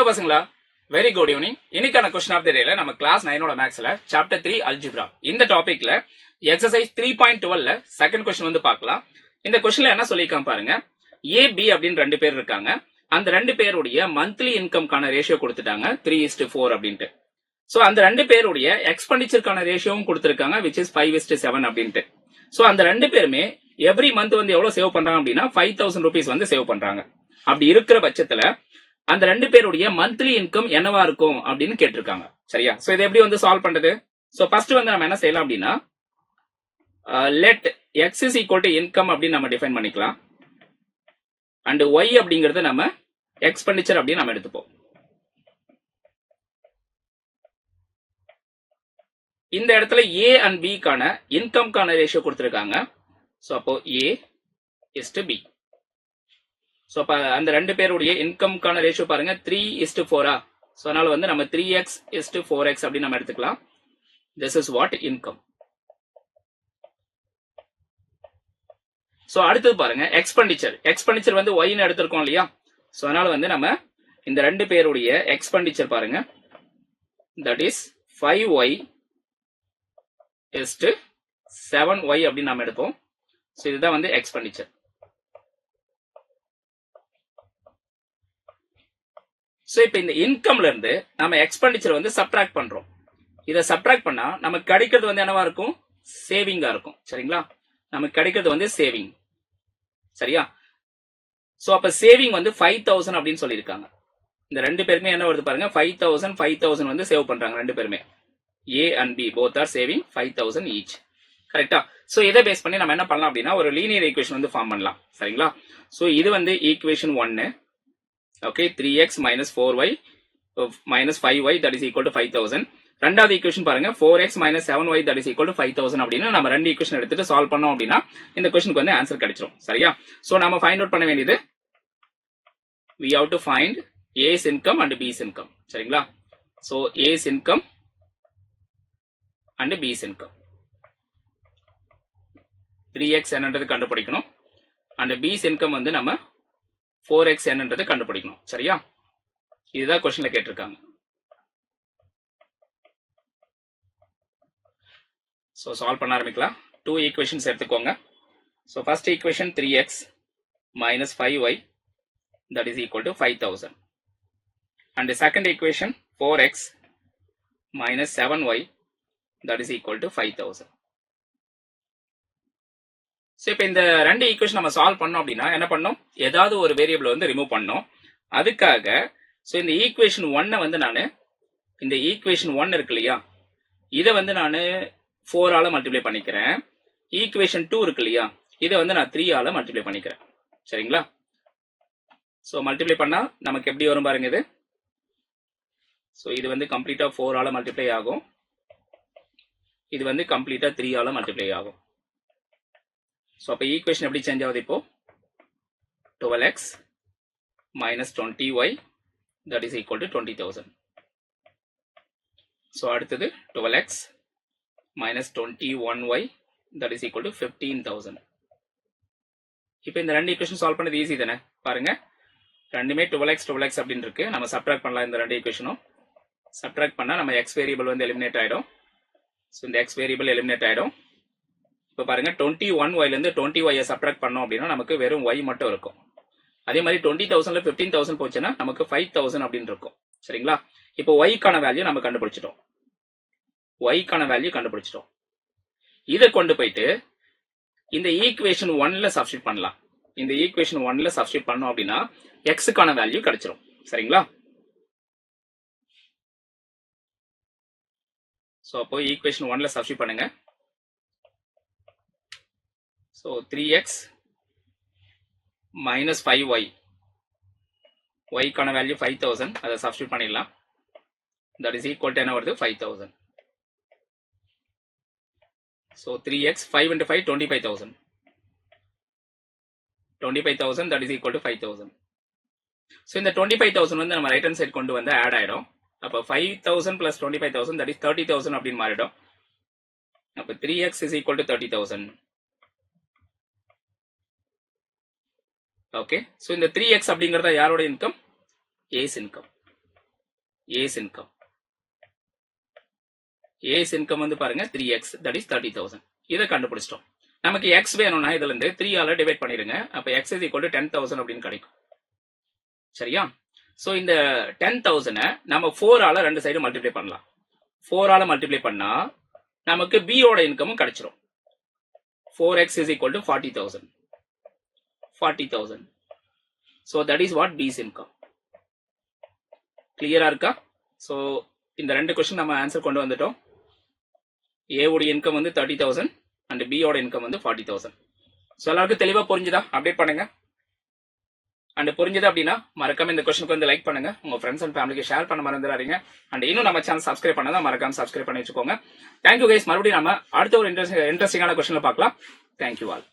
பசங்களா, very good evening. இன்னைக்கான question of the டேல நம்ம கிளாஸ் 9ஓட மேக்ஸ்ல சாப்டர் 3 அல்ஜிப்ரா இந்த டாபிக்ல எக்ஸசைஸ் 3.12ல செகண்ட் கொஸ்டின் வந்து பார்க்கலாம். இந்த கொஸ்டின்ல என்ன சொல்லிருக்காங்க பாருங்க. ஏ பி அப்படின்னு ரெண்டு பேர் இருக்காங்க. அந்த ரெண்டு பேருடைய மந்த்லி இன்கம்கான ரேஷியோ கொடுத்துட்டாங்க 3:4 அப்படின்ட்டு. சோ அந்த ரெண்டு பேருடைய எக்ஸ்பெண்டிச்சருக்கான ரேஷியோவும் கொடுத்திருக்காங்க which is 5:7 அப்படின்ட்டு. சோ அந்த ரெண்டு பேருமே எவ்ரி மந்த் வந்து எவ்வளவு சேவ் பண்றாங்க அப்படின்னா 5,000 rupees வந்து சேவ் பண்றாங்க. அப்படி இருக்கிற பட்சத்துல அந்த ரெண்டு பேருடைய மந்த்லி இன்கம் என்னவா இருக்கும் அப்படின்னு கேட்டிருக்காங்க. சரியா? சோ இதை எப்படி வந்து சால்வ் பண்றது? சோ ஃபர்ஸ்ட் வந்து நம்ம என்ன செய்யலாம் அப்படின்னா let X is equal to income அப்படின்னு நம்ம டிஃபைன் பண்ணிக்கலாம். அண்ட் ஒய் அப்படிங்கறத நம்ம எக்ஸ்பெண்டிச்சர் அப்படின்னு நம்ம எடுத்துப்போம். இந்த இடத்துல ஏ அண்ட் பி கான இன்கம்கான ரேஷியோ கொடுத்திருக்காங்க. சோ அப்போ ஏ இஸ் டு பி. சோ அப்ப அந்த ரெண்டு பேருடைய இன்கம்கான ரேஷியோ பாருங்க 3:4. சோ அதனால வந்து நம்ம 3x:4x அப்படின்னு நம்ம எடுத்துக்கலாம். This is what income. So அடுத்தது பாருங்க எக்ஸ்பெண்டிச்சர். எக்ஸ்பெண்டிச்சர் வந்து y ன்னு எடுத்திருக்கோம் இல்லையா? சோ அதனால வந்து நம்ம இந்த ரெண்டு பேருடைய எக்ஸ்பெண்டிச்சர் பாருங்க that is 5y is to 7y அப்படின்னு நம்ம எடுப்போம். சோ இதுதான் வந்து எக்ஸ்பெண்டிச்சர். சோ இப்போ இந்த இன்கம்ல இருந்து நம்ம எக்ஸ்பெண்டிச்சர் வந்து சப்ட்ராக்ட் பண்றோம். இதை சப்ட்ராக்ட் பண்ணா நமக்கு கிடைக்கிறது வந்து என்னவா இருக்கும்? சேவிங்கா இருக்கும். சரிங்களா? நமக்கு கிடைக்கிறது வந்து சேவிங். சரியா? சோ அப்ப சேவிங் வந்து 5,000 அப்படின்னு சொல்லியிருக்காங்க. இந்த ரெண்டு பேருமே என்ன வருது பாருங்க 5,000 வந்து சேவ் பண்றாங்க ரெண்டு பேருமே. A and B both are saving 5,000 each. கரெக்டா? சோ இதை பேஸ் பண்ணி நம்ம என்ன பண்ணலாம் அப்படின்னா ஒரு லீனியர் ஈக்குவேஷன் வந்து ஃபார்ம் பண்ணலாம். சரிங்களா? சோ இது வந்து equation 1. Okay 3x minus 4y minus 5y that is equal to 5,000. ரெண்டாவது ஈக்குவேஷன் பாருங்க 4x minus 7y that is equal to 5,000 அப்படின்னு நம்ம ரெண்டு ஈக்குவேஷன் எடுத்துட்டு சால்வ் பண்ணோம் அப்படின்னா இந்த क्वेश्चनக்கு வந்து ஆன்சர் கிடைச்சிரும். சரியா? சோ நாம ஃபைண்ட் அவுட் பண்ண வேண்டியது we have to find A's income and B's income. சரிங்களா? So A's income and B's income 3x என்னன்றது கண்டுபிடிக்கணும். and B's income வந்து நம்ம 4x என்னன்றது கண்டுபிடிக்கணும். சரியா? இதுதான் क्वेश्चनல கேட்டிருக்காங்க. சோ சால்வ் பண்ண ஆரம்பிக்கலாம். டூ ஈக்குவேஷன்ஸ் எடுத்துக்கோங்க. So first equation 3x minus 5y that is equal to 5,000. and the second equation 4x minus 7y that is equal to 5,000. So இப்போ இந்த ரெண்டு ஈக்குவேஷன் நம்ம சால்வ் பண்ணோம் அப்படின்னா என்ன பண்ணோம்? ஏதாவது ஒரு வேரியபிள் வந்து ரிமூவ் பண்ணோம். அதுக்காக சோ இந்த ஈக்குவேஷன் 1 வந்து நான் இந்த ஈக்குவேஷன் 1 இருக்கு இல்லையா? இதை வந்து நான் 4 ஆல மல்டிப்ளை பண்ணிக்கிறேன். ஈக்குவேஷன் 2 இருக்கு இல்லையா? இதை வந்து நான் 3 ஆல மல்டிப்ளை பண்ணிக்கிறேன். சரிங்களா? சோ மல்டிப்ளை பண்ணா நமக்கு எப்படி வரும் பாருங்க இது. சோ இது வந்து கம்ப்ளீட்டா 4 ஆல மல்டிப்ளை ஆகும். இது வந்து கம்ப்ளீட்டா 3 ஆல மல்டிப்ளை ஆகும். சோ அப்ப ஈக்குவேஷன் எப்படி சேஞ்ச் ஆகுது இப்போ? 12x minus 20y that is equal to 20,000. So அடுத்தது 12x minus 21y that is equal to 15,000. இப்போ இந்த ரெண்டு ஈக்குவேஷன் சால்வ் பண்ணது ஈஸி தானே? பாருங்க ரெண்டுமே 12x அப்படின்னு இருக்கு. நம்ம சப்ட்ராக்ட் பண்ணலாம் இந்த ரெண்டு ஈக்குவேஷனும். சப்ட்ராக்ட் பண்ணா நம்ம x வேரியபிள் வந்து எலிமினேட் ஆயிடும். சோ இந்த x வேரியபிள் எலிமினேட் ஆயிடும். இப்போ பாருங்க 21y ல இருந்து 20y சப்ட்ராக்ட் பண்ணோம் அப்படின்னா நமக்கு வெறும் y மட்டும் இருக்கும். அதே மாதிரி 20,000ல 15,000 போச்சுன்னா நமக்கு 5,000 அப்படின்னு இருக்கும். சரிங்களா? இப்போ y கான வேல்யூ நம்ம கண்டுபிடிச்சிட்டோம். y கான வேல்யூ கண்டுபிடிச்சிட்டோம். இதை கொண்டு போயிட்டு இந்த ஈக்குவேஷன் 1ல சப்ஸ்டிட்யூட் பண்ணலாம். இந்த ஈக்குவேஷன் 1ல சப்ஸ்டிட்யூட் பண்ணோம் அப்படின்னா x கான வேல்யூ கிடைச்சிரும். சரிங்களா? சோ அப்போ ஈக்குவேஷன் 1ல சப்ஸ்டிட்யூட் பண்ணுங்க. So 3x minus 5y y கான வேல்யூ 5,000 அதை சப்ஸ்டிட்யூட் பண்ணிடலாம். that is equal to என்ன வருது 5,000. so 3x 5 into 5 25,000 that is equal to 5,000. so இந்த 25,000 வந்து நம்ம ரைட் ஹேண்ட் சைடு கொண்டு வந்து ஆட் ஆயிடும். அப்ப 5,000 plus 25,000 that is 30,000 அப்படின்னு மாறிடும். அப்ப 3x is equal to 30,000. Okay. So இந்த 3x அப்படிங்கறத யாரோட income? A's income. A's income. A's income வந்து பாருங்க 3x, தட் இஸ் 30,000. இதை கண்டுபிடிச்சிட்டோம். நமக்கு எக்ஸ் வேணும்னா இதுல இருந்து 3 ஆல டிவைட் பண்ணிருங்க. அப்ப எக்ஸ் இஸ் ஈக்குவல் டு 10,000 அப்படின்னு கிடைக்கும். சரியா? சோ இந்த 10,000 நம்ம 4 ஆல ரெண்டு சைடு மல்டிப்ளை பண்ணலாம். 4 ஆல மல்டிப்ளை பண்ணா நமக்கு b ஓட இன்கமும் கிடைச்சிரும். 4x is equal to 40,000. 40,000. So that is what b's income. கிளியரா இருக்கா? சோ இந்த ரெண்டு क्वेश्चन நம்ம ஆன்சர் கொண்டு வந்துட்டோம். a ஓட இன்கம் வந்து 30,000 and b ஓட இன்கம் வந்து 40,000. சோ எல்லாருக்கும் தெளிவா புரிஞ்சுதா? அப்டேட் பண்ணுங்க. அண்ட் புரிஞ்சது அப்படின்னா மறக்காம இந்த क्वेश्चनக்கு வந்து லைக் பண்ணுங்க. உங்க ஃப்ரெண்ட்ஸ் அண்ட் ஃபேமிலிக்கு ஷேர் பண்ண மறந்துடாதீங்க. அண்ட் இன்னும் நம்ம சேனல் சப்ஸ்கிரைப் பண்ணாதா மறக்காம சப்ஸ்கிரைப் பண்ணி வச்சுக்கோங்க. Thank you guys. மறுபடியும் நம்ம அடுத்த ஒரு இன்ட்ரெஸ்டிங்கான क्वेश्चनல பார்க்கலாம். Thank you all.